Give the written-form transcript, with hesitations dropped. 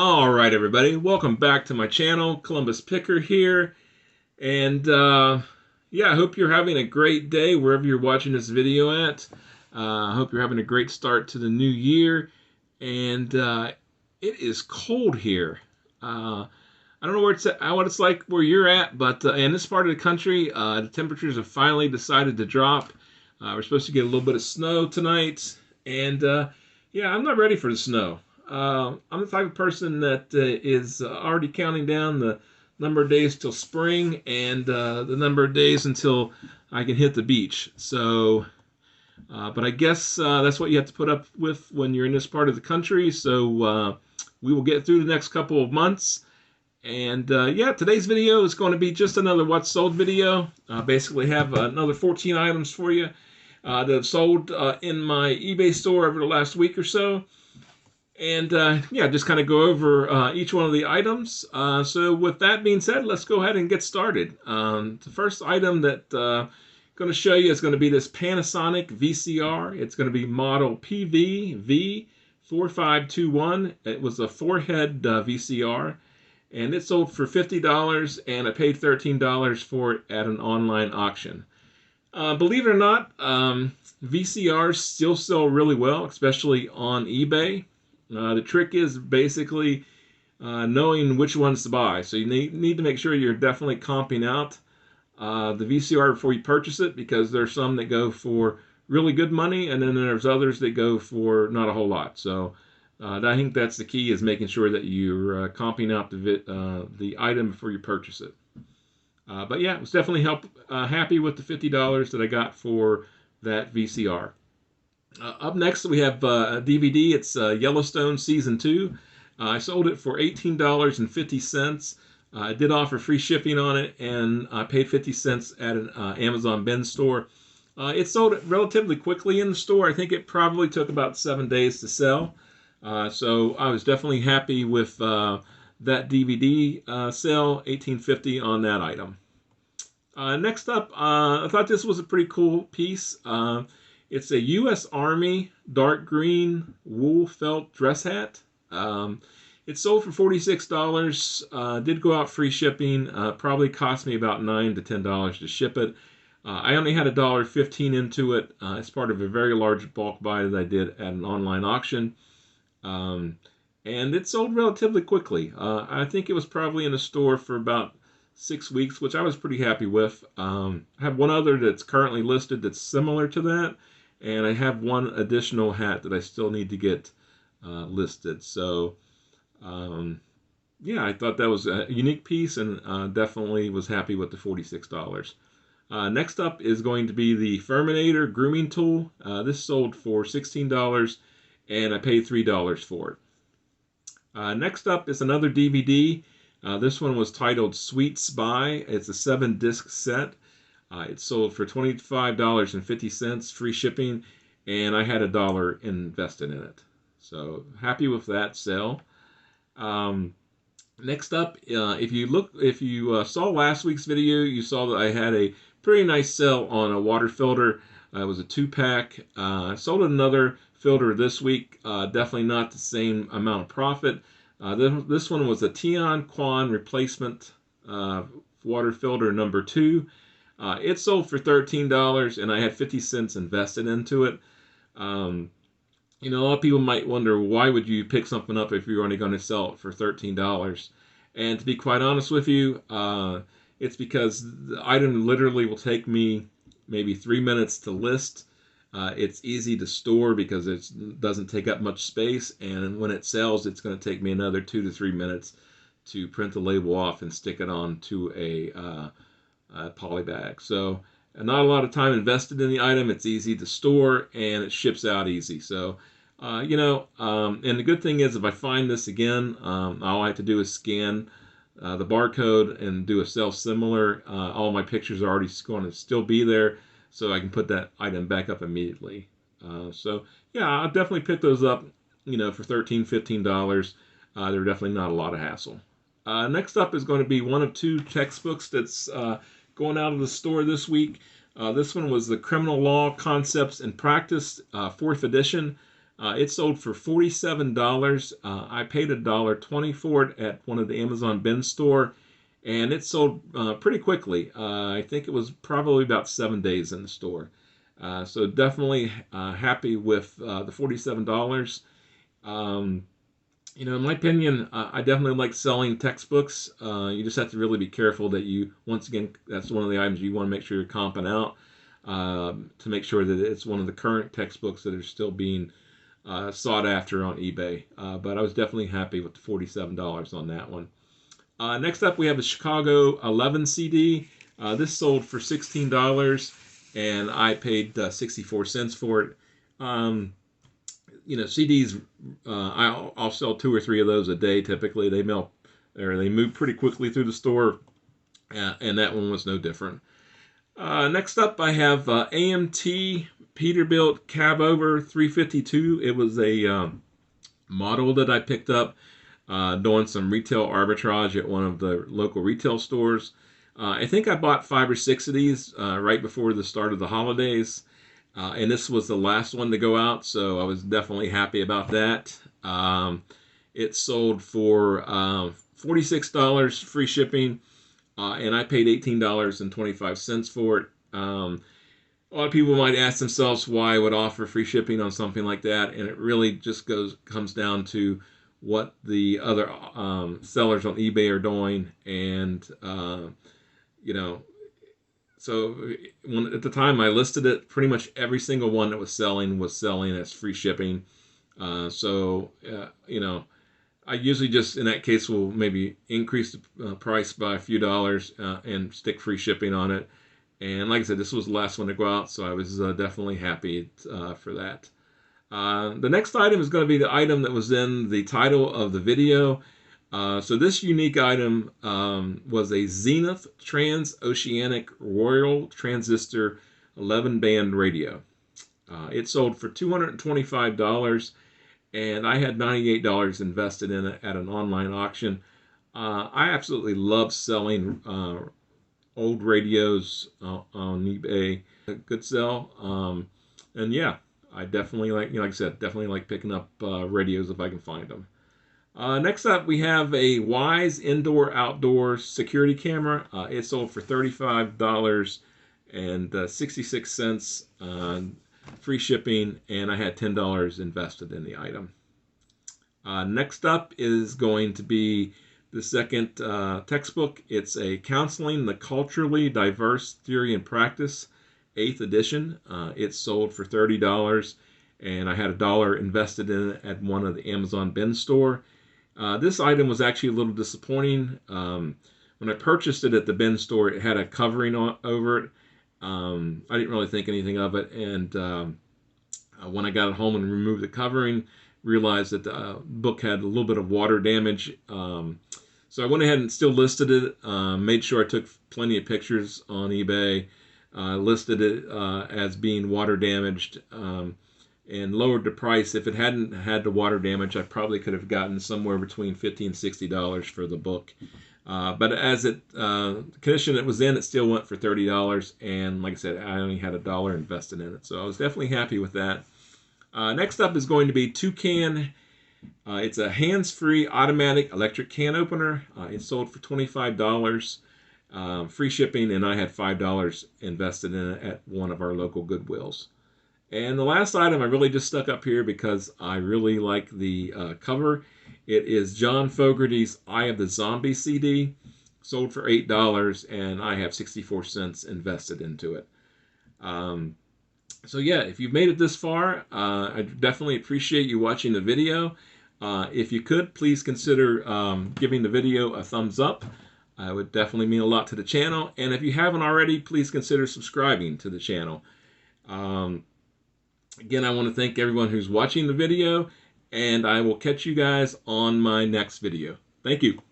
All right, everybody, welcome back to my channel. Columbus Picker here, and yeah, I hope you're having a great day wherever you're watching this video at. I hope you're having a great start to the new year, and it is cold here. I don't know what it's like where you're at, but in this part of the country, the temperatures have finally decided to drop. We're supposed to get a little bit of snow tonight, and yeah, I'm not ready for the snow. I'm the type of person that is already counting down the number of days till spring and the number of days until I can hit the beach. So, but I guess that's what you have to put up with when you're in this part of the country. So we will get through the next couple of months. And yeah, today's video is going to be just another What's Sold video. Basically have another 14 items for you that have sold in my eBay store over the last week or so. And yeah, just kind of go over each one of the items. So with that being said, let's go ahead and get started. The first item that I'm going to show you is going to be this Panasonic Vcr. It's going to be model PV-V4521. It was a 4-head VCR, and it sold for $50, and I paid $13 for it at an online auction. Believe it or not, VCRs still sell really well, especially on eBay. The trick is basically knowing which ones to buy. So you need to make sure you're definitely comping out the VCR before you purchase it, because there's some that go for really good money, and then there's others that go for not a whole lot. So I think that's the key, is making sure that you're comping out the item before you purchase it. But yeah, I was definitely happy with the $50 that I got for that VCR. Up next, we have a DVD. It's Yellowstone Season 2. I sold it for $18.50. I did offer free shipping on it, and I paid 50 cents at an Amazon bin store. It sold relatively quickly in the store. I think it probably took about 7 days to sell. So I was definitely happy with that DVD sale, $18.50 on that item. Next up, I thought this was a pretty cool piece. It's a U.S. Army dark green wool felt dress hat. It sold for $46. Did go out free shipping. Probably cost me about $9 to $10 to ship it. I only had $1.15 into it as part of a very large bulk buy that I did at an online auction. And it sold relatively quickly. I think it was probably in the store for about 6 weeks, which I was pretty happy with. I have one other that's currently listed that's similar to that, and I have one additional hat that I still need to get listed. So yeah, I thought that was a unique piece, and definitely was happy with the $46. Next up is going to be the Firminator grooming tool. This sold for $16, and I paid $3 for it. Next up is another DVD. This one was titled Sweet Spy. It's a 7-disc set. It sold for $25.50, free shipping, and I had $1 invested in it. So happy with that sale. Next up, if you saw last week's video, you saw that I had a pretty nice sale on a water filter. It was a 2-pack. I sold another filter this week. Definitely not the same amount of profit. This one was a Tion Quan replacement water filter number 2. It sold for $13, and I had 50 cents invested into it. You know, a lot of people might wonder, why would you pick something up if you're only going to sell it for $13? And to be quite honest with you, it's because the item literally will take me maybe 3 minutes to list. It's easy to store because it doesn't take up much space, and when it sells, it's going to take me another 2 to 3 minutes to print the label off and stick it on to a poly bag. So not a lot of time invested in the item. It's easy to store, and it ships out easy. So you know, and the good thing is, if I find this again, all I have to do is scan the barcode and do a self-similar. All my pictures are already going to still be there, so I can put that item back up immediately. So yeah, I'll definitely pick those up, you know, for $13, $15. They're definitely not a lot of hassle. Next up is going to be one of 2 textbooks that's going out of the store this week. This one was the Criminal Law Concepts and Practice, 4th edition. It sold for $47. I paid $1.20 for it at one of the Amazon bin store, and it sold pretty quickly. I think it was probably about 7 days in the store. So definitely happy with the $47. In my opinion, I definitely like selling textbooks. You just have to really be careful that you, once again, that's one of the items you want to make sure you're comping out, to make sure that it's one of the current textbooks that are still being sought after on eBay. But I was definitely happy with the $47 on that one. Next up, we have the Chicago 11 CD. This sold for $16, and I paid 64 cents for it. CDs, I'll sell 2 or 3 of those a day. Typically, they move pretty quickly through the store, and that one was no different. Next up, I have AMT Peterbilt Cab Over 352. It was a model that I picked up doing some retail arbitrage at one of the local retail stores. I think I bought 5 or 6 of these right before the start of the holidays. And this was the last one to go out, so I was definitely happy about that. It sold for $46 free shipping, and I paid $18.25 for it. A lot of people might ask themselves why I would offer free shipping on something like that, and it really just comes down to what the other sellers on eBay are doing, and So at the time I listed it, pretty much every single one that was selling as free shipping. I usually just in that case will maybe increase the price by a few dollars and stick free shipping on it. And like I said, this was the last one to go out, so I was definitely happy for that. The next item is going to be the item that was in the title of the video. So this unique item was a Zenith Oceanic Royal Transistor 11-band radio. It sold for $225, and I had $98 invested in it at an online auction. I absolutely love selling old radios on eBay. A good sell. And yeah, I definitely like I said, definitely like picking up radios if I can find them. Next up, we have a Wise indoor-outdoor security camera. It sold for $35.66 free shipping, and I had $10 invested in the item. Next up is going to be the second textbook. It's a Counseling the Culturally Diverse Theory and Practice, 8th edition. It sold for $30, and I had $1 invested in it at one of the Amazon bin store. This item was actually a little disappointing. When I purchased it at the bin store, it had a covering over it. I didn't really think anything of it, and when I got it home and removed the covering, realized that the book had a little bit of water damage. So I went ahead and still listed it, made sure I took plenty of pictures on eBay, listed it as being water damaged, and lowered the price. If it hadn't had the water damage, I probably could have gotten somewhere between $50 and $60 for the book. But as the condition it was in, it still went for $30, and like I said, I only had $1 invested in it, so I was definitely happy with that. Next up is going to be Toucan. It's a hands-free automatic electric can opener. It sold for $25, free shipping, and I had $5 invested in it at one of our local Goodwills. And the last item I really just stuck up here because I really like the cover. It is John Fogerty's Eye of the Zombie CD, sold for $8, and I have 64 cents invested into it. So yeah, if you've made it this far, I definitely appreciate you watching the video. If you could, please consider giving the video a thumbs up. It would definitely mean a lot to the channel. And if you haven't already, please consider subscribing to the channel. Again, I want to thank everyone who's watching the video, and I will catch you guys on my next video. Thank you.